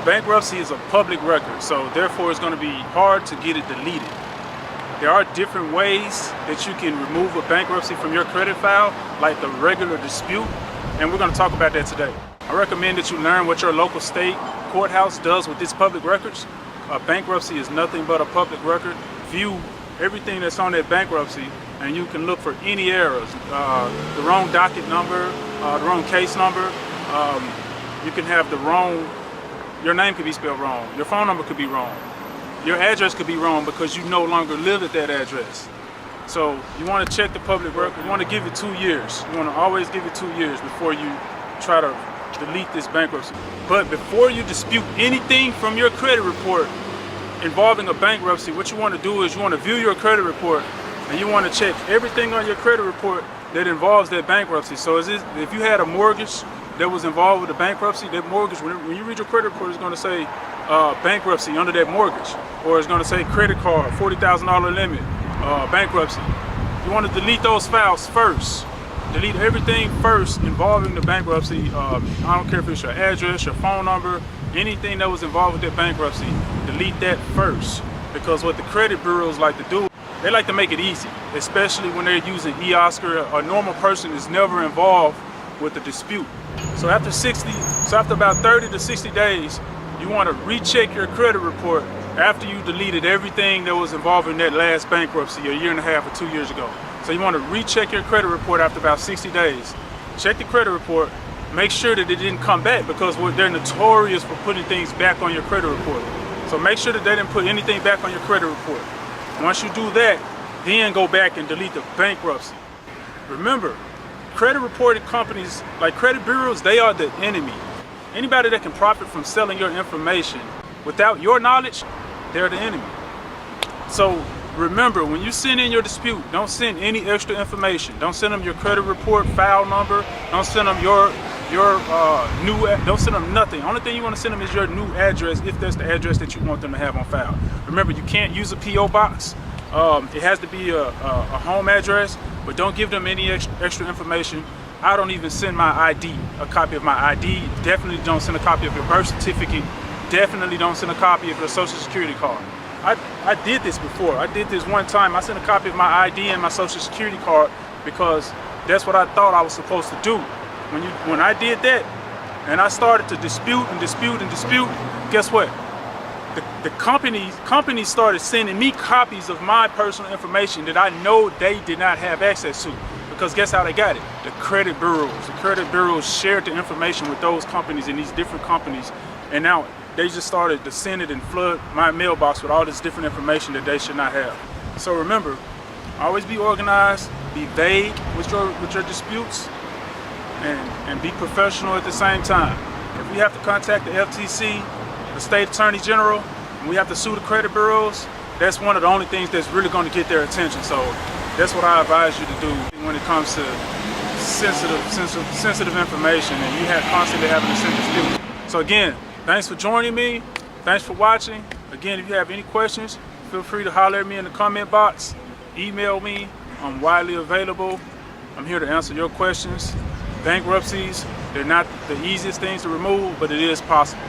bankruptcy is a public record, so therefore it's going to be hard to get it deleted. There are different ways that you can remove a bankruptcy from your credit file, like the regular dispute, and we're going to talk about that today. I recommend that you learn what your local state courthouse does with these public records. A bankruptcy is nothing but a public record. View everything that's on that bankruptcy, and you can look for any errors, the wrong docket number, the wrong case number. You can have your name could be spelled wrong, your phone number could be wrong, your address could be wrong because you no longer live at that address. So you want to check the public record. You want to give it 2 years. You want to always give it 2 years before you try to delete this bankruptcy. But before you dispute anything from your credit report involving a bankruptcy, what you want to do is you want to view your credit report and you want to check everything on your credit report that involves that bankruptcy. So if you had a mortgage that was involved with a bankruptcy, that mortgage, when you read your credit report, it's going to say bankruptcy under that mortgage, or it's going to say credit card, $40,000 limit, bankruptcy. You want to delete those files first. Delete everything first involving the bankruptcy. I don't care if it's your address, your phone number, anything that was involved with that bankruptcy, delete that first. Because what the credit bureaus like to do, they like to make it easy, especially when they're using eOscar. A normal person is never involved with the dispute. So after about 30 to 60 days, you want to recheck your credit report after you deleted everything that was involved in that last bankruptcy a year and a half or 2 years ago. So you want to recheck your credit report after about 60 days. Check the credit report, make sure that it didn't come back, because they're notorious for putting things back on your credit report. So make sure that they didn't put anything back on your credit report. Once you do that, then go back and delete the bankruptcy. Remember, credit reporting companies like credit bureaus, they are the enemy. Anybody that can profit from selling your information without your knowledge, they're the enemy. So remember, when you send in your dispute, don't send any extra information. Don't send them your credit report file number. Don't send them don't send them nothing. Only thing you want to send them is your new address, if that's the address that you want them to have on file. Remember, you can't use a P.O. box. It has to be a home address, but don't give them any extra information. I don't even send my ID, a copy of my ID. Definitely don't send a copy of your birth certificate. Definitely don't send a copy of your social security card. I did this before. I did this one time. I sent a copy of my ID and my social security card because that's what I thought I was supposed to do. When I did that and I started to dispute, guess what? The companies started sending me copies of my personal information that I know they did not have access to. Because guess how they got it? The credit bureaus. The credit bureaus shared the information with those companies and these different companies, and now they just started to send it and flood my mailbox with all this different information that they should not have. So remember, always be organized, be vague with your disputes, and be professional at the same time. If we have to contact the FTC, the State Attorney General, and we have to sue the credit bureaus, that's one of the only things that's really going to get their attention. So that's what I advise you to do when it comes to sensitive information, and you have constantly having to send dispute. So again, thanks for joining me. Thanks for watching. Again, if you have any questions, feel free to holler at me in the comment box. Email me. I'm widely available. I'm here to answer your questions. Bankruptcies, they're not the easiest things to remove, but it is possible.